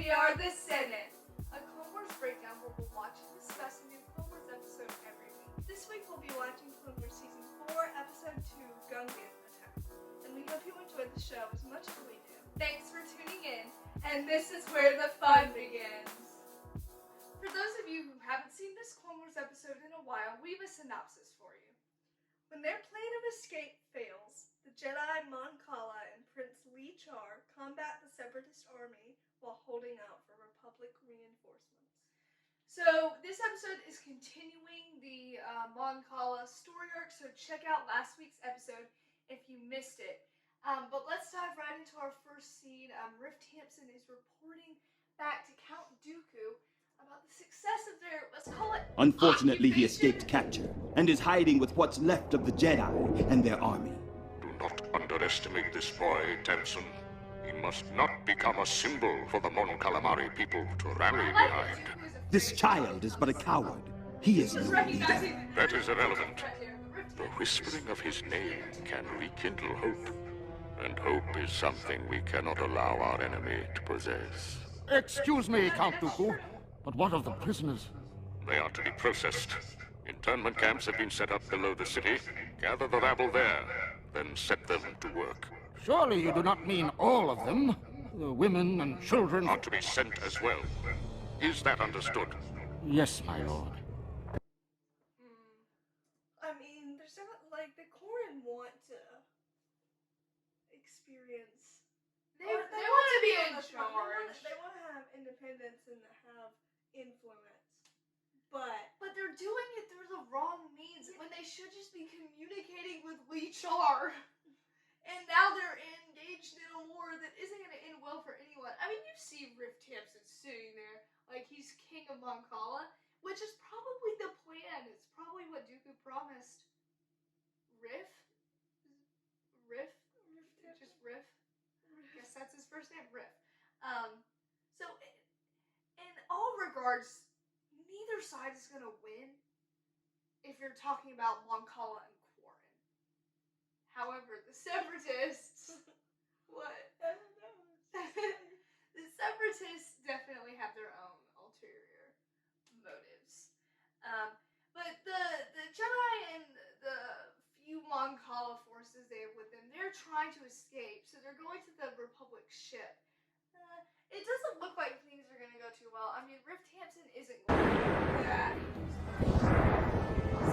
We are the Senate, a Clone Wars breakdown where we'll watch and discuss a new Clone Wars episode every week. This week we'll be watching Clone Wars Season 4, Episode 2, Gungan Attack. And we hope you enjoyed the show as much as we do. Thanks for tuning in, and this is where the fun begins. For those of you who haven't seen this Clone Wars episode in a while, we have a synopsis for you. When their plan of escape fails, the Jedi Mon Cala and Prince Lee Char combat the Separatist army while holding out for Republic reinforcements. So this episode is continuing the Mon Cala story arc, so check out last week's episode if you missed it. But let's dive right into our first scene. Rift Hampson is reporting back to Count Dooku about the success of their, let's call it, Unfortunately, he occupation. escaped capture and is hiding with what's left of the Jedi and their army. Do not underestimate this boy, Tamsin. He must not become a symbol for the Mon Calamari people to rally behind. This child is but a coward. He is no leader. That is irrelevant. The whispering of his name can rekindle hope. And hope is something we cannot allow our enemy to possess. Excuse me, Count Dooku, but what of the prisoners? They are to be processed. Internment camps have been set up below the city. Gather the rabble there, then set them to work. Surely you do not mean all of them? The women and children? Are to be sent as well. Is that understood? Yes, my lord. I mean, there's not, like, the Corrin want to experience. They want to be in charge. They want to have independence and have influence. But they're doing it through the wrong means when they should just be communicating with Lee Char. And now they're engaged in a war that isn't going to end well for anyone. I mean, you see Rift Hampson sitting there like he's king of Mon Cala, which is probably the plan. It's probably what Dooku promised. Riff? Just Riff? I guess that's his first name, Riff. So, in all regards, neither side is going to win if you're talking about Mon Cala and Quarren. However, the Separatists... What? I don't know. The Separatists definitely have their own ulterior motives. But the Jedi and the few Mon Cala forces they have with them, they're trying to escape, so they're going to the Republic ship. It doesn't look like things are going to go too well. I mean, Rift Hampson isn't going to do that.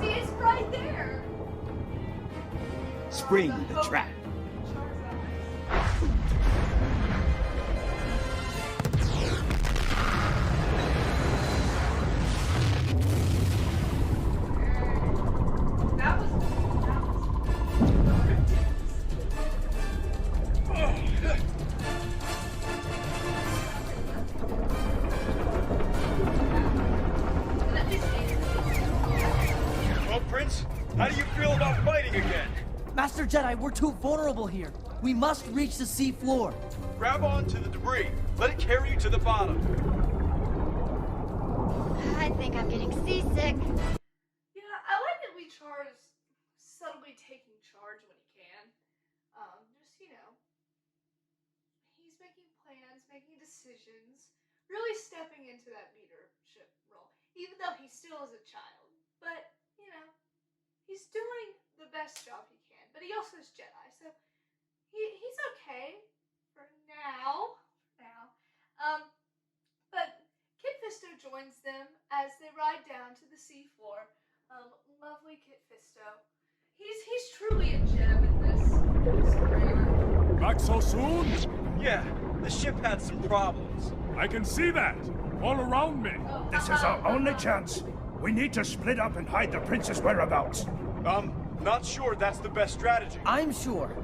See, it's right there! Spring the trap. Well, Prince, how do you feel about fighting again? Master Jedi, we're too vulnerable here. We must reach the sea floor. Grab on to the debris. Let it carry you to the bottom. I think I'm getting seasick. Yeah, I like that Lee Char is subtly taking charge when he can. Just, he's making plans, making decisions, really stepping into that leadership role, even though he still is a child. But, he's doing the best job he can. But he also is Jedi, so he's okay for now. But Kit Fisto joins them as they ride down to the seafloor. Lovely Kit Fisto. He's truly a gem in this career. Back so soon? Yeah, the ship had some problems. I can see that. All around me. This is our only chance. We need to split up and hide the prince's whereabouts. Not sure that's the best strategy. I'm sure.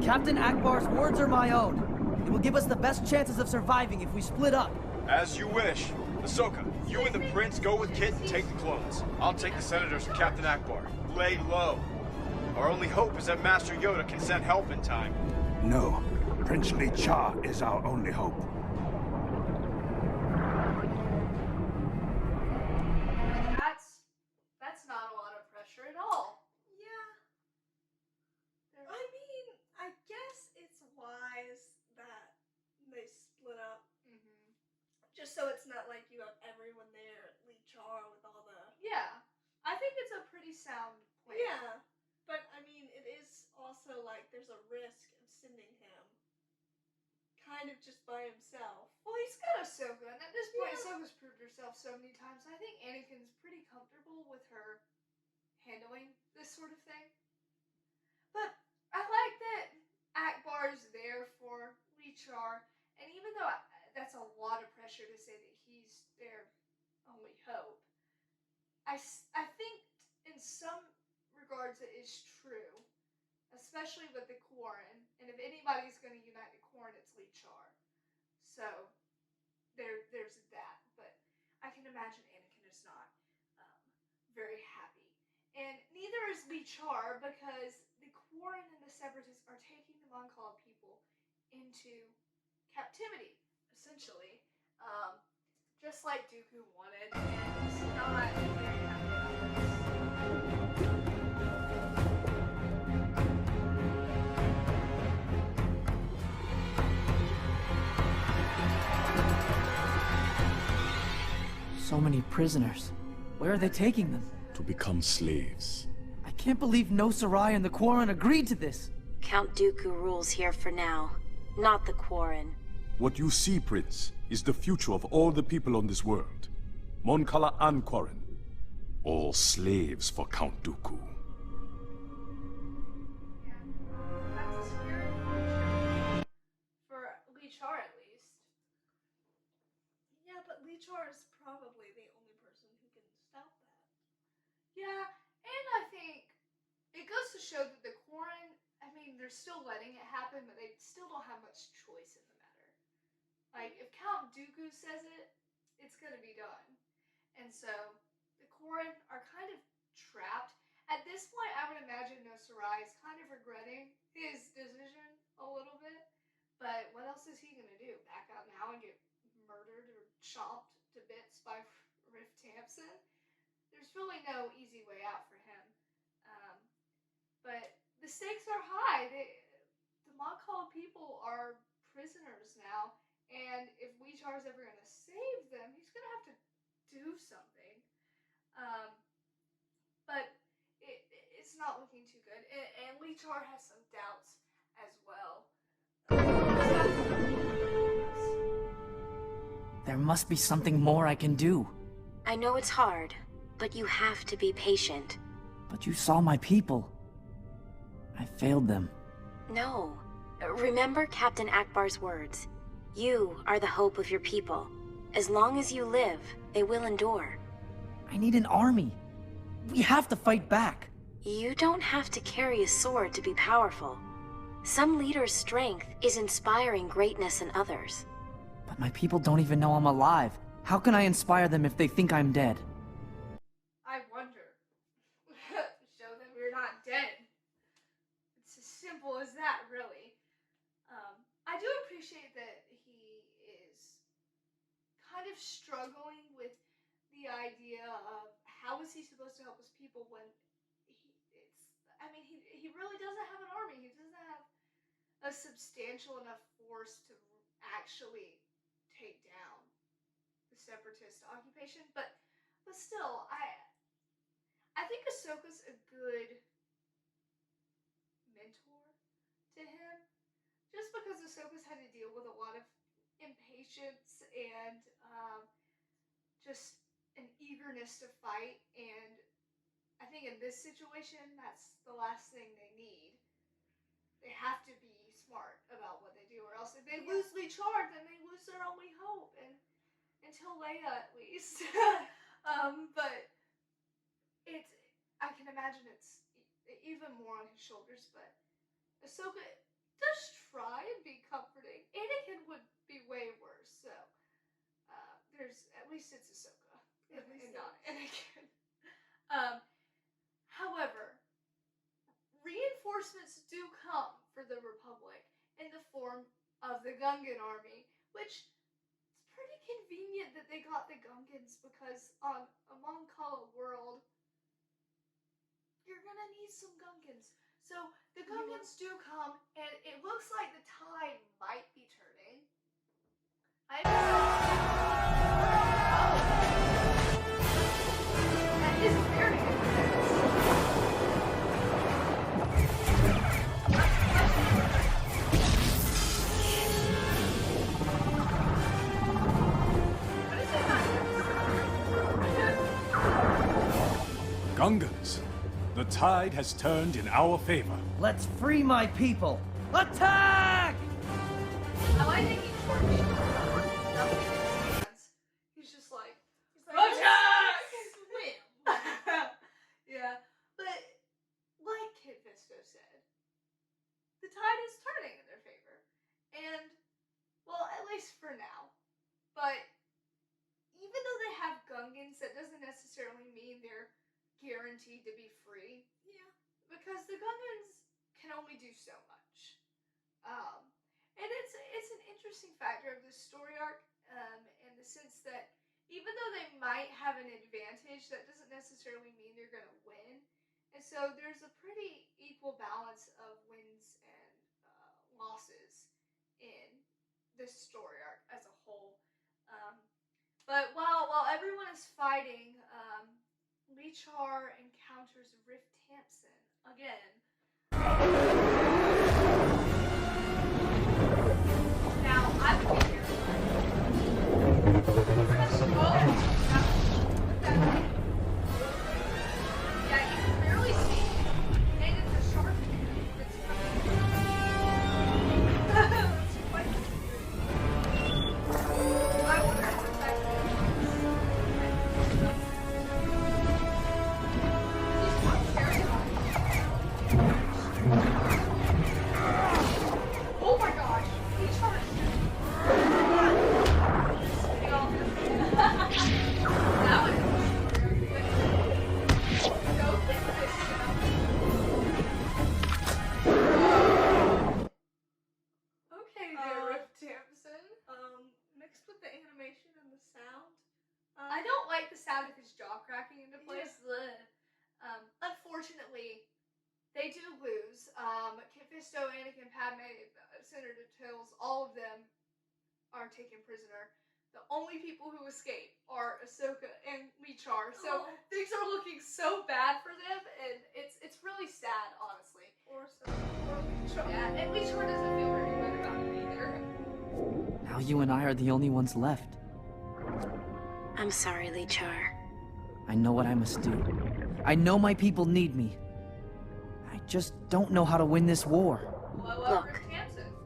Captain Akbar's words are my own. It will give us the best chances of surviving if we split up. As you wish. Ahsoka, you and the prince go with Kit and take the clones. I'll take the senators and Captain Akbar. Lay low. Our only hope is that Master Yoda can send help in time. No, Prince Lee Char is our only hope. That's not a lot of pressure at all. Yeah. I mean, I guess it's wise that they split up. Just so it's not like you have everyone there at Lee Char with all the... Yeah. I think it's a pretty sound plan. Yeah. But, I mean, it is also like there's a risk of sending him kind of just by himself. Well, he's got Ahsoka, and at this point, Ahsoka's proved herself so many times. I think Anakin's pretty comfortable with her handling this sort of thing. But I like that Akbar's there for Lee Char, and even though that's a lot of pressure to say that he's their only hope, I think in some regards it is true, especially with the Quarren, and if anybody's going to unite the Quarren, it's Lee Char. So there's that, but I can imagine Anakin is not very happy. And neither is Lee Char, because the Quarren and the Separatists are taking the Mon-Cala people into captivity, essentially. Just like Dooku wanted, and he's not very happy about this. So many prisoners. Where are they taking them? To become slaves. I can't believe no Sarai and the Quarren agreed to this. Count Dooku rules here for now, not the Quarren. What you see, Prince, is the future of all the people on this world. Mon-Cala and Quarren. All slaves for Count Dooku. Yeah, that's a scary future. For Lee Char, at least. Yeah, but Lee Char is probably the only person who can stop that. Yeah, and I think it goes to show that the Quarren, I mean, they're still letting it happen, but they still don't have much choice in the matter. Like, if Count Dooku says it, it's going to be done. And so, the Quarren are kind of trapped. At this point, I would imagine No Sarai is kind of regretting his decision a little bit. But what else is he going to do? Back out now and get murdered or chopped to bits by Riff Tamsin? There's really no easy way out for him. But the stakes are high. The Mon-Cala people are prisoners now. And if Lee Char is ever going to save them, he's going to have to do something. But it's not looking too good. And Lee Char has some doubts as well. There must be something more I can do. I know it's hard, but you have to be patient. But you saw my people. I failed them. No. Remember Captain Akbar's words. You are the hope of your people. As long as you live, they will endure. I need an army. We have to fight back. You don't have to carry a sword to be powerful. Some leaders' strength is inspiring greatness in others. But my people don't even know I'm alive. How can I inspire them if they think I'm dead? I wonder. Show them we're not dead. It's as simple as that, really. I do appreciate that he is kind of struggling with the idea of how is he supposed to help his people when he really doesn't have an army. He doesn't have a substantial enough force to actually take down the Separatist occupation. But still, I think Ahsoka's a good mentor to him. Just because Ahsoka's had to deal with a lot of impatience and just an eagerness to fight, and I think in this situation, that's the last thing they need. They have to be smart about what they do, or else if they lose Lee Char, then they lose their only hope, and until Leia at least. But I can imagine it's even more on his shoulders, but Ahsoka does try and be comforting. Anakin would be way worse, so at least it's Ahsoka, and not Anakin. However, reinforcements do come for the Republic in the form of the Gungan army, which it's pretty convenient that they got the Gungans, because on a Mon-Cala world, you're gonna need some Gungans. So the Gungans do come, and it looks like the tide might be turning. Gungans, the tide has turned in our favor. Let's free my people! Attack! I like that he's short. He's just like, attack! Swim. Yeah, but like Kid Fisto said, the tide is turning in their favor. And, well, at least for now. But even though they have Gungans, that doesn't necessarily mean they're guaranteed to be free. Yeah. Because the Gungans can only do so much. And it's an interesting factor of this story arc, in the sense that even though they might have an advantage, that doesn't necessarily mean they're going to win. And so there's a pretty equal balance of wins and losses in this story arc as a whole. But while everyone is fighting, Lichar encounters Riff Tamsin again. Now, I would be here. Yeah, you can barely see it. And it's a shark that's coming. That's quite scary. I wonder if it's actually he's quite terrifying. Oh my gosh, he charged. That was go get this stuff. Okay there, Riff Tamsin. Mixed with the animation and the sound. I don't like the sound of his jaw cracking into place. Yeah. Unfortunately, they do lose. Kid Fisto, Anakin, Padme, Senator Tails, all of them are taken prisoner. The only people who escape are Ahsoka and Lichar. So things are looking so bad for them, and it's really sad, honestly. Or Lichar. Yeah, and Lichar doesn't feel very good about it either. Now you and I are the only ones left. I'm sorry, Lichar. I know what I must do. I know my people need me. I just don't know how to win this war. Look,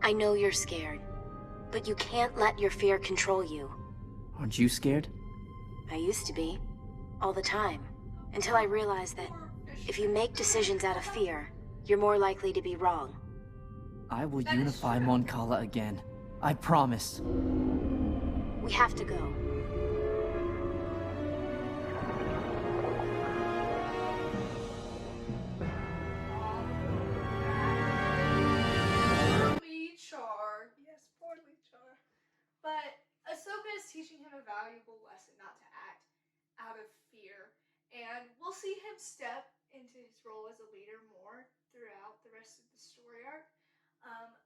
I know you're scared, but you can't let your fear control you. Aren't you scared? I used to be. All the time. Until I realized that if you make decisions out of fear, you're more likely to be wrong. I will unify Mon Cala again. I promise. We have to go. Lichar. Yes, poor Lichar. But Ahsoka is teaching him a valuable lesson not to act out of fear. And we'll see him step into his role as a leader more throughout the rest of the story arc.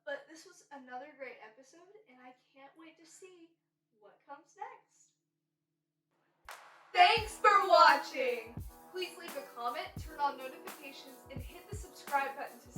But this was another great episode, and I can't wait to see what comes next. Thanks for watching! Please leave a comment, turn on notifications, and hit the subscribe button to